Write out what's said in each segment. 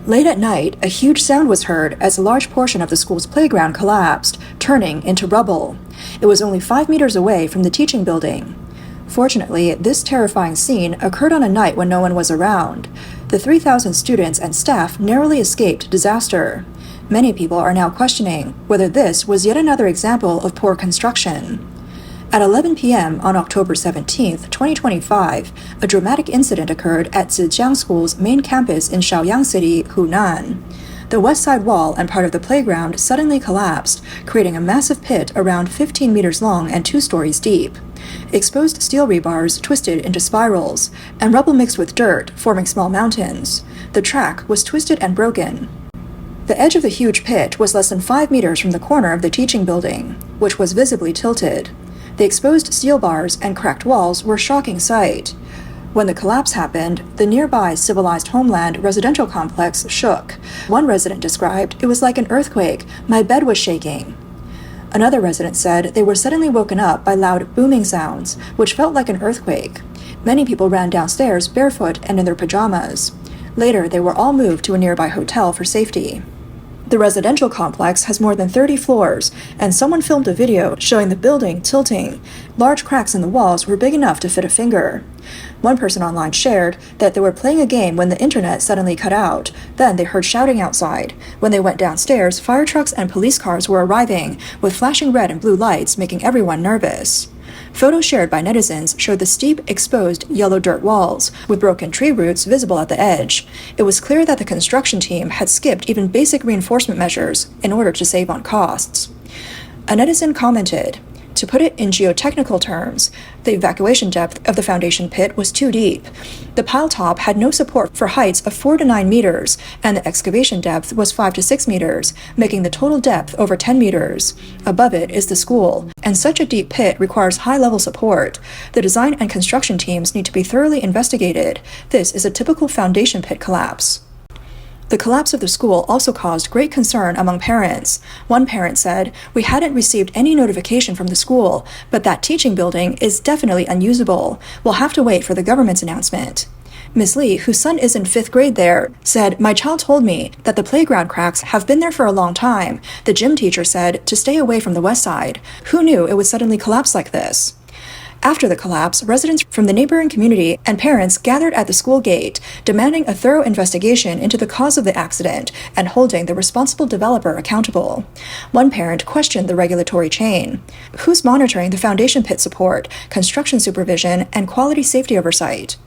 Late at night, a huge sound was heard as a large portion of the school's playground collapsed, turning into rubble. It was only 5 meters away from the teaching building. Fortunately, this terrifying scene occurred on a night when no one was around. The 3,000 students and staff narrowly escaped disaster. Many people are now questioning whether this was yet another example of poor construction. At 11 p.m. on October 17, 2025, a dramatic incident occurred at Zijiang School's main campus in Shaoyang City, Hunan. The west side wall and part of the playground suddenly collapsed, creating a massive pit around 15 meters long and 2 stories deep. Exposed steel rebars twisted into spirals, and rubble mixed with dirt, forming small mountains. The track was twisted and broken. The edge of the huge pit was less than 5 meters from the corner of the teaching building, which was visibly tilted. The exposed steel bars and cracked walls were a shocking sight. When the collapse happened, the nearby civilized homeland residential complex shook. One resident described it was like an earthquake. My bed was shaking. Another resident said they were suddenly woken up by loud booming sounds, which felt like an earthquake. Many people ran downstairs barefoot and in their pajamas. Later, they were all moved to a nearby hotel for safety. The residential complex has more than 30 floors, and someone filmed a video showing the building tilting. Large cracks in the walls were big enough to fit a finger. One person online shared that they were playing a game when the internet suddenly cut out. Then they heard shouting outside. When they went downstairs, fire trucks and police cars were arriving, with flashing red and blue lights making everyone nervous. Photos shared by netizens showed the steep, exposed yellow dirt walls, with broken tree roots visible at the edge. It was clear that the construction team had skipped even basic reinforcement measures in order to save on costs. A netizen commented, "To put it in geotechnical terms, the evacuation depth of the foundation pit was too deep. The pile top had no support for heights of 4 to 9 meters, and the excavation depth was 5 to 6 meters, making the total depth over 10 meters. Above it is the school, and such a deep pit requires high-level support. The design and construction teams need to be thoroughly investigated. This is a typical foundation pit collapse." The collapse of the school also caused great concern among parents. One parent said, "We hadn't received any notification from the school, but that teaching building is definitely unusable. We'll have to wait for the government's announcement." Ms. Lee, whose son is in 5th grade there, said, "My child told me that the playground cracks have been there for a long time. The gym teacher said to stay away from the west side. Who knew it would suddenly collapse like this?" After the collapse, residents from the neighboring community and parents gathered at the school gate, demanding a thorough investigation into the cause of the accident and holding the responsible developer accountable. One parent questioned the regulatory chain. Who's monitoring the foundation pit support, construction supervision, and quality safety oversight?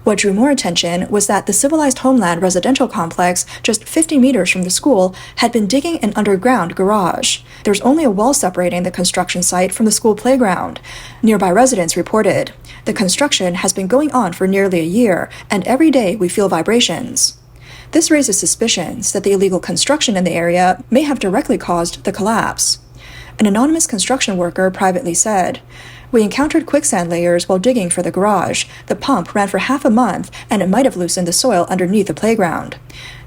What drew more attention was that the civilized homeland residential complex, just 50 meters from the school, had been digging an underground garage. There's only a wall separating the construction site from the school playground. Nearby residents reported, "The construction has been going on for nearly a year, and every day we feel vibrations." This raises suspicions that the illegal construction in the area may have directly caused the collapse. An anonymous construction worker privately said, "We encountered quicksand layers while digging for the garage. The pump ran for half a month, and it might have loosened the soil underneath the playground."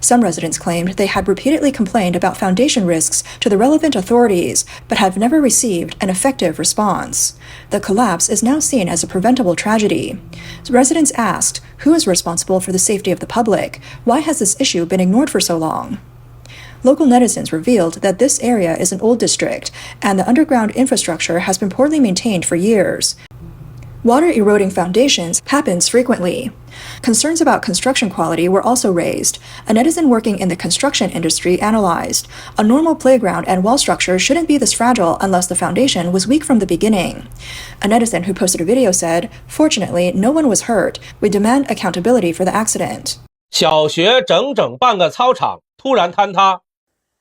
Some residents claimed they had repeatedly complained about foundation risks to the relevant authorities, but have never received an effective response. The collapse is now seen as a preventable tragedy. Residents asked, who is responsible for the safety of the public? Why has this issue been ignored for so long? Local netizens revealed that this area is an old district, and the underground infrastructure has been poorly maintained for years. Water eroding foundations happens frequently. Concerns about construction quality were also raised. A netizen working in the construction industry analyzed, "A normal playground and wall structure shouldn't be this fragile unless the foundation was weak from the beginning." A netizen who posted a video said, "Fortunately, no one was hurt. We demand accountability for the accident." 小学整整半个操场突然坍塌。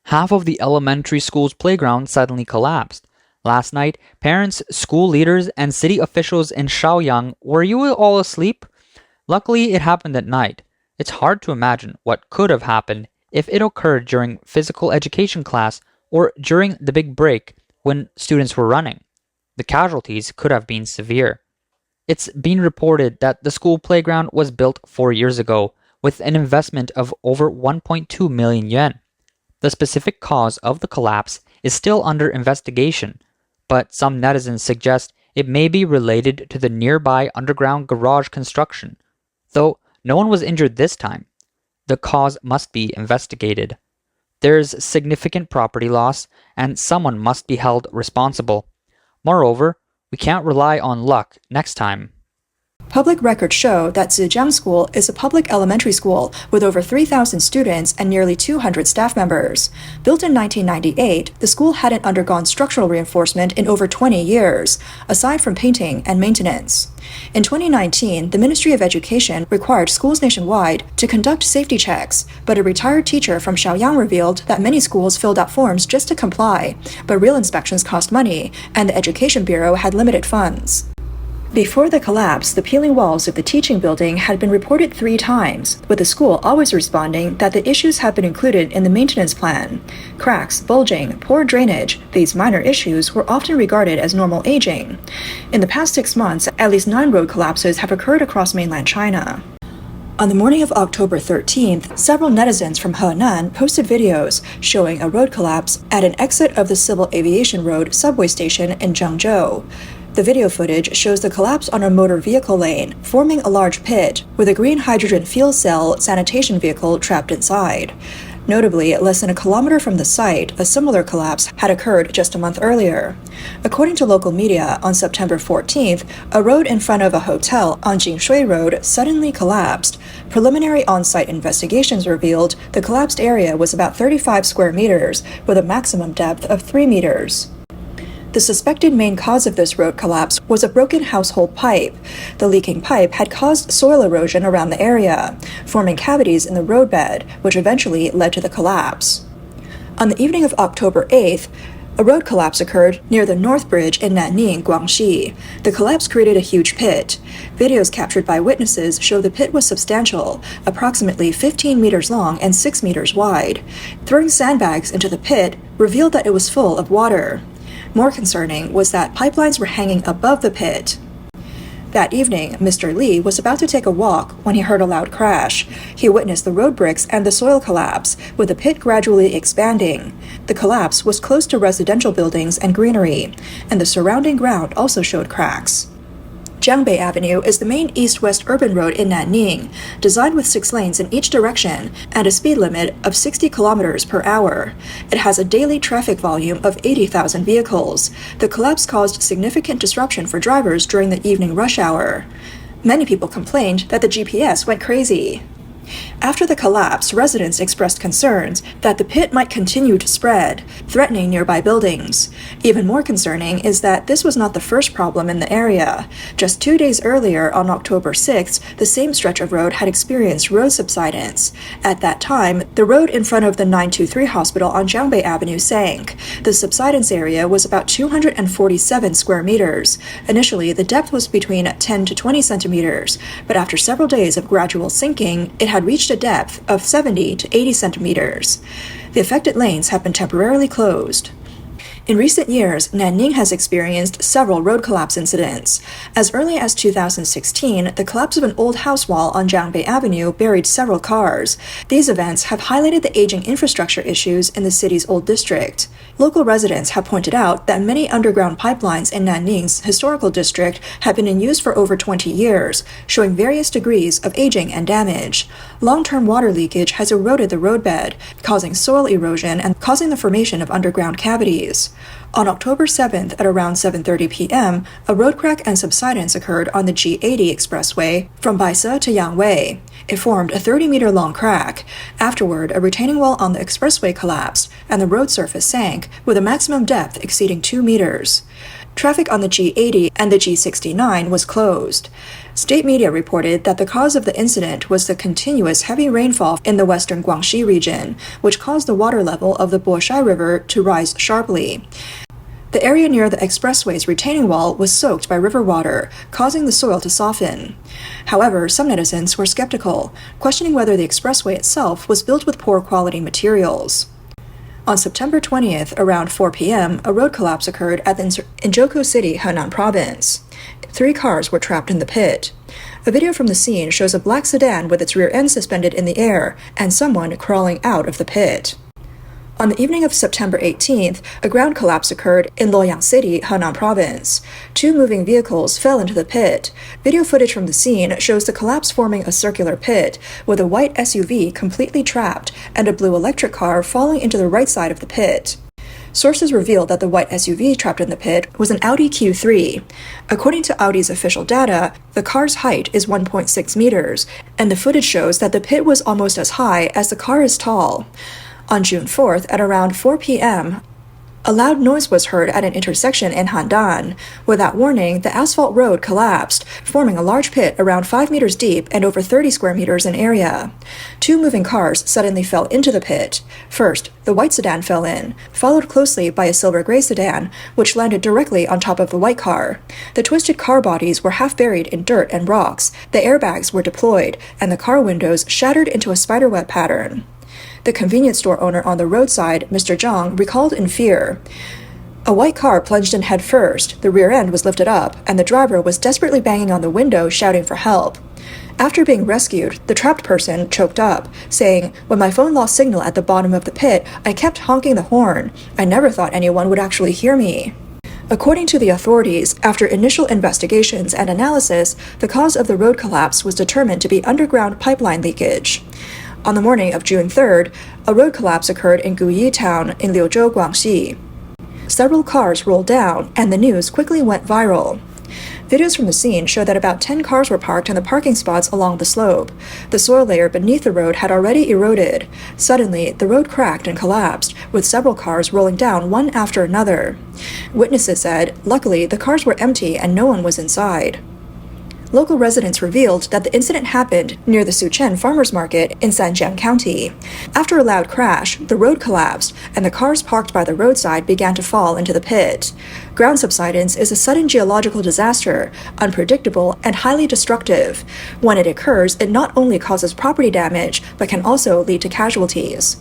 Half of the elementary school's playground suddenly collapsed. Last night, parents, school leaders, and city officials in Shaoyang, were you all asleep? Luckily, it happened at night. It's hard to imagine what could have happened if it occurred during physical education class or during the big break when students were running. The casualties could have been severe. It's been reported that the school playground was built 4 years ago with an investment of over 1.2 million yuan. The specific cause of the collapse is still under investigation, but some netizens suggest it may be related to the nearby underground garage construction, though no one was injured this time. The cause must be investigated. There's significant property loss, and someone must be held responsible. Moreover, we can't rely on luck next time. Public records show that Zijiang School is a public elementary school with over 3,000 students and nearly 200 staff members. Built in 1998, the school hadn't undergone structural reinforcement in over 20 years, aside from painting and maintenance. In 2019, the Ministry of Education required schools nationwide to conduct safety checks, but a retired teacher from Shaoyang revealed that many schools filled out forms just to comply, but real inspections cost money, and the Education Bureau had limited funds. Before the collapse, the peeling walls of the teaching building had been reported 3 times, with the school always responding that the issues had been included in the maintenance plan. Cracks, bulging, poor drainage, these minor issues were often regarded as normal aging. In the past 6 months, at least 9 road collapses have occurred across mainland China. On the morning of October 13th, several netizens from Henan posted videos showing a road collapse at an exit of the Civil Aviation Road subway station in Zhengzhou. The video footage shows the collapse on a motor vehicle lane, forming a large pit, with a green hydrogen fuel cell sanitation vehicle trapped inside. Notably, less than a kilometer from the site, a similar collapse had occurred just a month earlier. According to local media, on September 14th, a road in front of a hotel on Jingshui Road suddenly collapsed. Preliminary on-site investigations revealed the collapsed area was about 35 square meters, with a maximum depth of 3 meters. The suspected main cause of this road collapse was a broken household pipe. The leaking pipe had caused soil erosion around the area, forming cavities in the roadbed, which eventually led to the collapse. On the evening of October 8th, a road collapse occurred near the North Bridge in Nanning, Guangxi. The collapse created a huge pit. Videos captured by witnesses show the pit was substantial, approximately 15 meters long and 6 meters wide. Throwing sandbags into the pit revealed that it was full of water. More concerning was that pipelines were hanging above the pit. That evening, Mr. Li was about to take a walk when he heard a loud crash. He witnessed the road bricks and the soil collapse, with the pit gradually expanding. The collapse was close to residential buildings and greenery, and the surrounding ground also showed cracks. Jiangbei Avenue is the main east-west urban road in Nanning, designed with 6 lanes in each direction and a speed limit of 60 kilometers per hour. It has a daily traffic volume of 80,000 vehicles. The collapse caused significant disruption for drivers during the evening rush hour. Many people complained that the GPS went crazy. After the collapse, residents expressed concerns that the pit might continue to spread, threatening nearby buildings. Even more concerning is that this was not the first problem in the area. Just 2 days earlier, on October 6th, the same stretch of road had experienced road subsidence. At that time, the road in front of the 923 hospital on Jiangbei Avenue sank. The subsidence area was about 247 square meters. Initially, the depth was between 10 to 20 centimeters, but after several days of gradual sinking, it had reached a depth of 70 to 80 centimeters. The affected lanes have been temporarily closed. In recent years, Nanning has experienced several road collapse incidents. As early as 2016, the collapse of an old house wall on Jiangbei Avenue buried several cars. These events have highlighted the aging infrastructure issues in the city's old district. Local residents have pointed out that many underground pipelines in Nanning's historical district have been in use for over 20 years, showing various degrees of aging and damage. Long-term water leakage has eroded the roadbed, causing soil erosion and causing the formation of underground cavities. On October 7th at around 7:30 p.m., a road crack and subsidence occurred on the G80 expressway from Baise to Yangwei. It formed a 30-meter-long crack. Afterward, a retaining wall on the expressway collapsed, and the road surface sank, with a maximum depth exceeding 2 meters. Traffic on the G80 and the G69 was closed. State media reported that the cause of the incident was the continuous heavy rainfall in the western Guangxi region, which caused the water level of the Boshai River to rise sharply. The area near the expressway's retaining wall was soaked by river water, causing the soil to soften. However, some netizens were skeptical, questioning whether the expressway itself was built with poor quality materials. On September 20th, around 4 p.m., a road collapse occurred at the Injoku City, Henan Province. 3 cars were trapped in the pit. A video from the scene shows a black sedan with its rear end suspended in the air and someone crawling out of the pit. On the evening of September 18th, a ground collapse occurred in Luoyang City, Henan Province. 2 moving vehicles fell into the pit. Video footage from the scene shows the collapse forming a circular pit, with a white SUV completely trapped and a blue electric car falling into the right side of the pit. Sources revealed that the white SUV trapped in the pit was an Audi Q3. According to Audi's official data, the car's height is 1.6 meters, and the footage shows that the pit was almost as high as the car is tall. On June 4th, at around 4 p.m., a loud noise was heard at an intersection in Handan. Without warning, the asphalt road collapsed, forming a large pit around 5 meters deep and over 30 square meters in area. 2 moving cars suddenly fell into the pit. First, the white sedan fell in, followed closely by a silver-gray sedan, which landed directly on top of the white car. The twisted car bodies were half buried in dirt and rocks, the airbags were deployed, and the car windows shattered into a spiderweb pattern. The convenience store owner on the roadside, Mr. Zhang, recalled in fear. A white car plunged in head first, the rear end was lifted up, and the driver was desperately banging on the window, shouting for help. After being rescued, the trapped person choked up, saying, "When my phone lost signal at the bottom of the pit, I kept honking the horn. I never thought anyone would actually hear me." According to the authorities, after initial investigations and analysis, the cause of the road collapse was determined to be underground pipeline leakage. On the morning of June 3rd, a road collapse occurred in Guyi town in Liuzhou, Guangxi. Several cars rolled down, and the news quickly went viral. Videos from the scene show that about 10 cars were parked in the parking spots along the slope. The soil layer beneath the road had already eroded. Suddenly, the road cracked and collapsed, with several cars rolling down one after another. Witnesses said, luckily, the cars were empty and no one was inside. Local residents revealed that the incident happened near the Suchen Farmers Market in Sanjiang County. After a loud crash, the road collapsed, and the cars parked by the roadside began to fall into the pit. Ground subsidence is a sudden geological disaster, unpredictable and highly destructive. When it occurs, it not only causes property damage, but can also lead to casualties.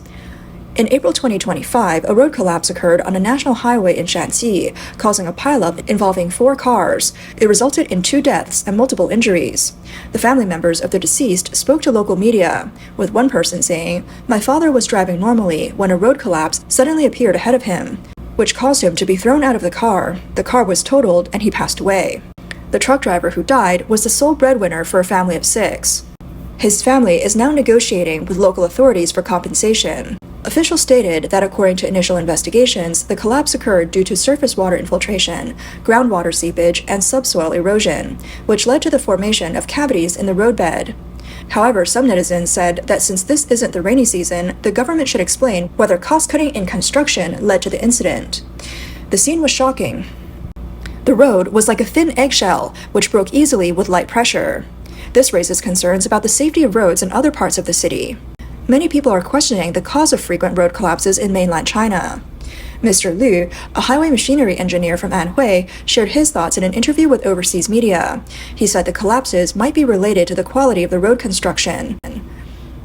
In April 2025, a road collapse occurred on a national highway in Shanxi, causing a pileup involving 4 cars. It resulted in 2 deaths and multiple injuries. The family members of the deceased spoke to local media, with one person saying, "My father was driving normally when a road collapse suddenly appeared ahead of him, which caused him to be thrown out of the car. The car was totaled and he passed away." The truck driver who died was the sole breadwinner for a family of 6. His family is now negotiating with local authorities for compensation. Officials stated that according to initial investigations, the collapse occurred due to surface water infiltration, groundwater seepage, and subsoil erosion, which led to the formation of cavities in the roadbed. However, some netizens said that since this isn't the rainy season, the government should explain whether cost-cutting in construction led to the incident. The scene was shocking. The road was like a thin eggshell, which broke easily with light pressure. This raises concerns about the safety of roads in other parts of the city. Many people are questioning the cause of frequent road collapses in mainland China. Mr. Liu, a highway machinery engineer from Anhui, shared his thoughts in an interview with overseas media. He said the collapses might be related to the quality of the road construction.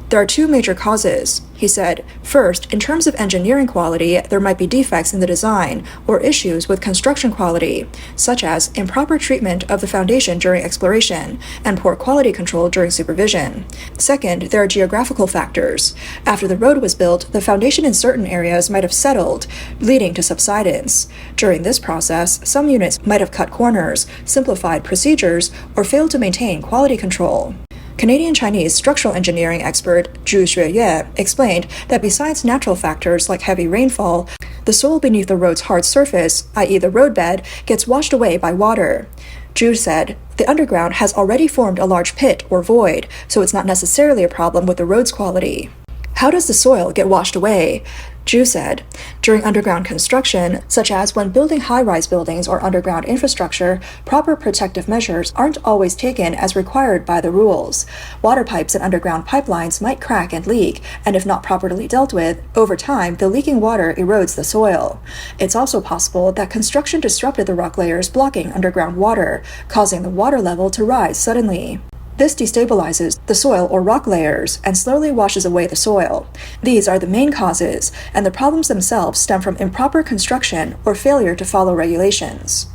There are 2 major causes, he said. First, in terms of engineering quality, there might be defects in the design or issues with construction quality, such as improper treatment of the foundation during exploration and poor quality control during supervision. Second, there are geographical factors. After the road was built, the foundation in certain areas might have settled, leading to subsidence. During this process, some units might have cut corners, simplified procedures, or failed to maintain quality control. Canadian-Chinese structural engineering expert Zhu Xueyue explained that besides natural factors like heavy rainfall, the soil beneath the road's hard surface, i.e. the roadbed, gets washed away by water. Zhu said, "The underground has already formed a large pit or void, so it's not necessarily a problem with the road's quality." How does the soil get washed away? Zhu said, during underground construction, such as when building high-rise buildings or underground infrastructure, proper protective measures aren't always taken as required by the rules. Water pipes and underground pipelines might crack and leak, and if not properly dealt with, over time the leaking water erodes the soil. It's also possible that construction disrupted the rock layers blocking underground water, causing the water level to rise suddenly. This destabilizes the soil or rock layers and slowly washes away the soil. These are the main causes, and the problems themselves stem from improper construction or failure to follow regulations.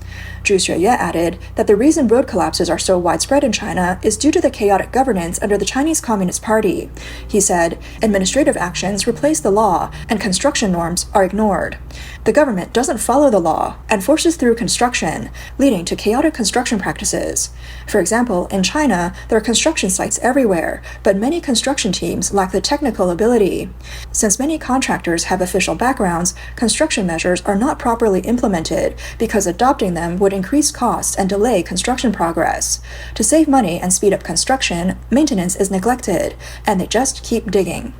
Zhu Xueyue added that the reason road collapses are so widespread in China is due to the chaotic governance under the Chinese Communist Party. He said, administrative actions replace the law and construction norms are ignored. The government doesn't follow the law and forces through construction, leading to chaotic construction practices. For example, in China, there are construction sites everywhere, but many construction teams lack the technical ability. Since many contractors have official backgrounds, construction measures are not properly implemented because adopting them would increase costs and delay construction progress. To save money and speed up construction, maintenance is neglected, and they just keep digging.